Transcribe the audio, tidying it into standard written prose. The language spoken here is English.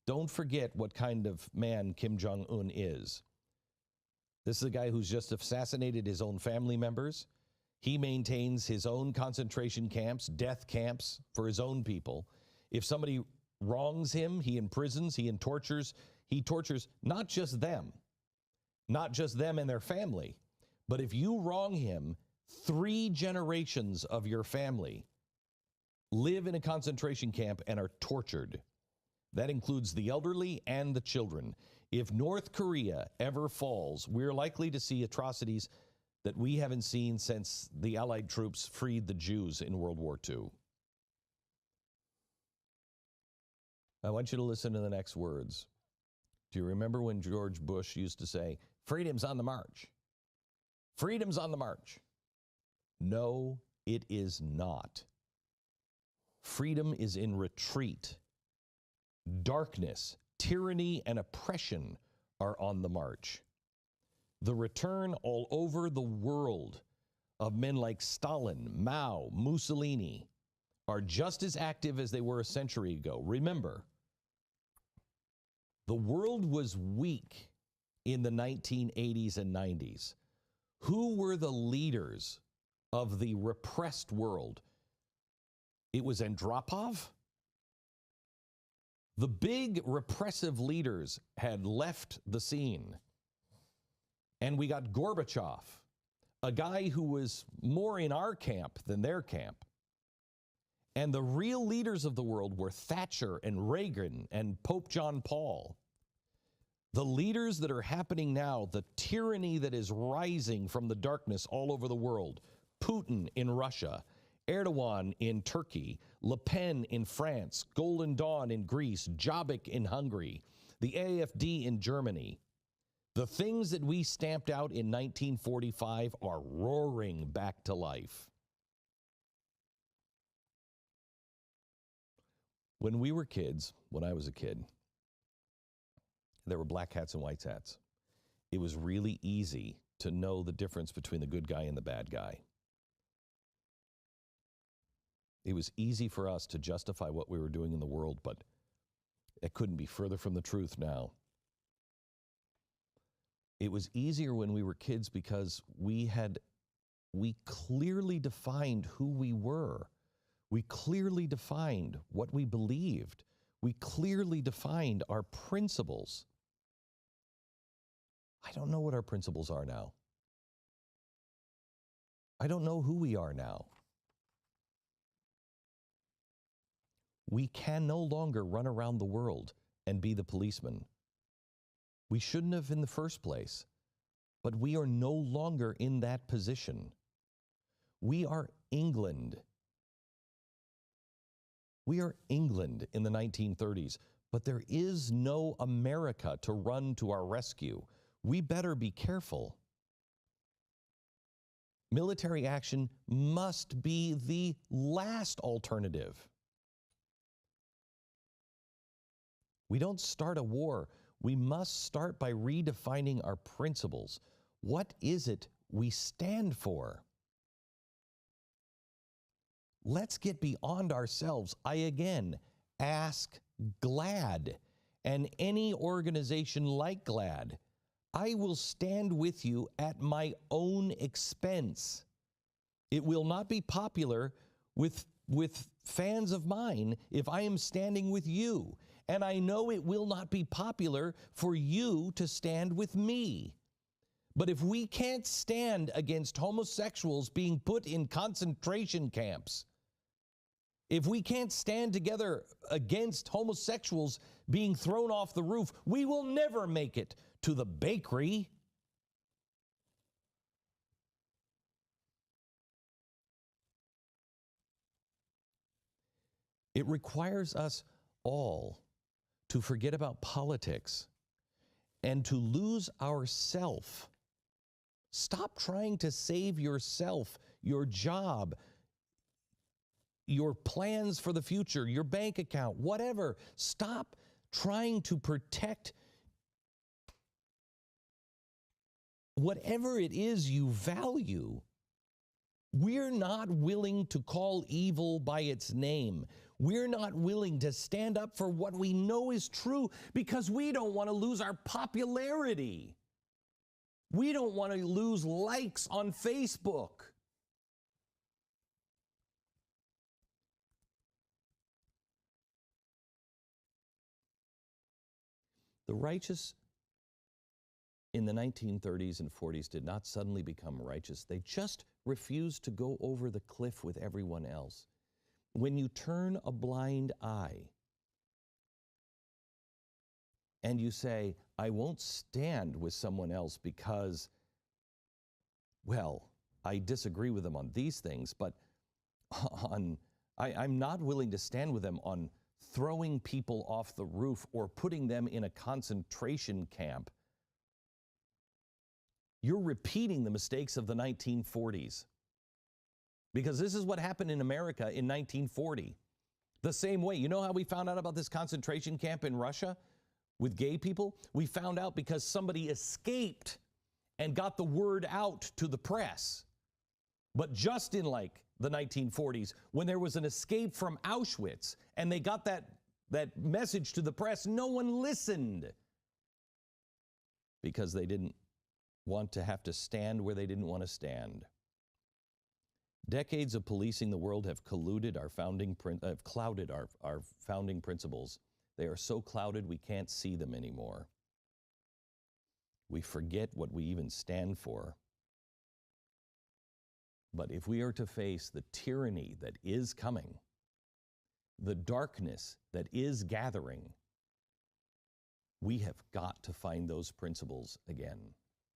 Don't forget what kind of man Kim Jong-un is. This is a guy who's just assassinated his own family members. He maintains his own concentration camps, death camps for his own people. If somebody wrongs him, he imprisons, he tortures not just them and their family, but if you wrong him, 3 generations of your family live in a concentration camp and are tortured. That includes the elderly and the children. If North Korea ever falls, we're likely to see atrocities that we haven't seen since the Allied troops freed the Jews in World War II. I want you to listen to the next words. Do you remember when George Bush used to say, freedom's on the march? Freedom's on the march. No, it is not. Freedom is in retreat. Darkness, tyranny, and oppression are on the march. The return all over the world of men like Stalin, Mao, Mussolini are just as active as they were a century ago. Remember, the world was weak in the 1980s and 90s. Who were the leaders of the repressed world? It was Andropov. The big repressive leaders had left the scene. And we got Gorbachev, a guy who was more in our camp than their camp. And the real leaders of the world were Thatcher and Reagan and Pope John Paul. The leaders that are happening now, the tyranny that is rising from the darkness all over the world, Putin in Russia, Erdogan in Turkey, Le Pen in France, Golden Dawn in Greece, Jobbik in Hungary, the AfD in Germany. The things that we stamped out in 1945 are roaring back to life. When we were kids, when I was a kid, there were black hats and white hats. It was really easy to know the difference between the good guy and the bad guy. It was easy for us to justify what we were doing in the world, but it couldn't be further from the truth now. It was easier when we were kids because we clearly defined who we were. We clearly defined what we believed. We clearly defined our principles. I don't know what our principles are now. I don't know who we are now. We can no longer run around the world and be the policeman. We shouldn't have in the first place, but we are no longer in that position. We are England. We are England in the 1930s, but there is no America to run to our rescue. We better be careful. Military action must be the last alternative. We don't start a war. We must start by redefining our principles. What is it we stand for? Let's get beyond ourselves. I again ask GLAAD and any organization like GLAAD. I will stand with you at my own expense. It will not be popular with fans of mine if I am standing with you. And I know it will not be popular for you to stand with me. But if we can't stand against homosexuals being put in concentration camps, if we can't stand together against homosexuals being thrown off the roof, we will never make it to the bakery. It requires us all to forget about politics and to lose ourself. Stop trying to save yourself, your job, your plans for the future, your bank account, whatever. Stop trying to protect whatever it is you value. We're not willing to call evil by its name. We're not willing to stand up for what we know is true because we don't want to lose our popularity. We don't want to lose likes on Facebook. The righteous in the 1930s and 40s did not suddenly become righteous. They just refused to go over the cliff with everyone else. When you turn a blind eye and you say, I won't stand with someone else because, well, I disagree with them on these things, but I'm not willing to stand with them on throwing people off the roof or putting them in a concentration camp. You're repeating the mistakes of the 1940s. Because this is what happened in America in 1940. The same way. You know how we found out about this concentration camp in Russia with gay people? We found out because somebody escaped and got the word out to the press. But just in like the 1940s, when there was an escape from Auschwitz and they got that message to the press, no one listened because they didn't want to have to stand where they didn't want to stand. Decades of policing the world have clouded our founding principles. They are so clouded we can't see them anymore. We forget what we even stand for. But if we are to face the tyranny that is coming, the darkness that is gathering, we have got to find those principles again.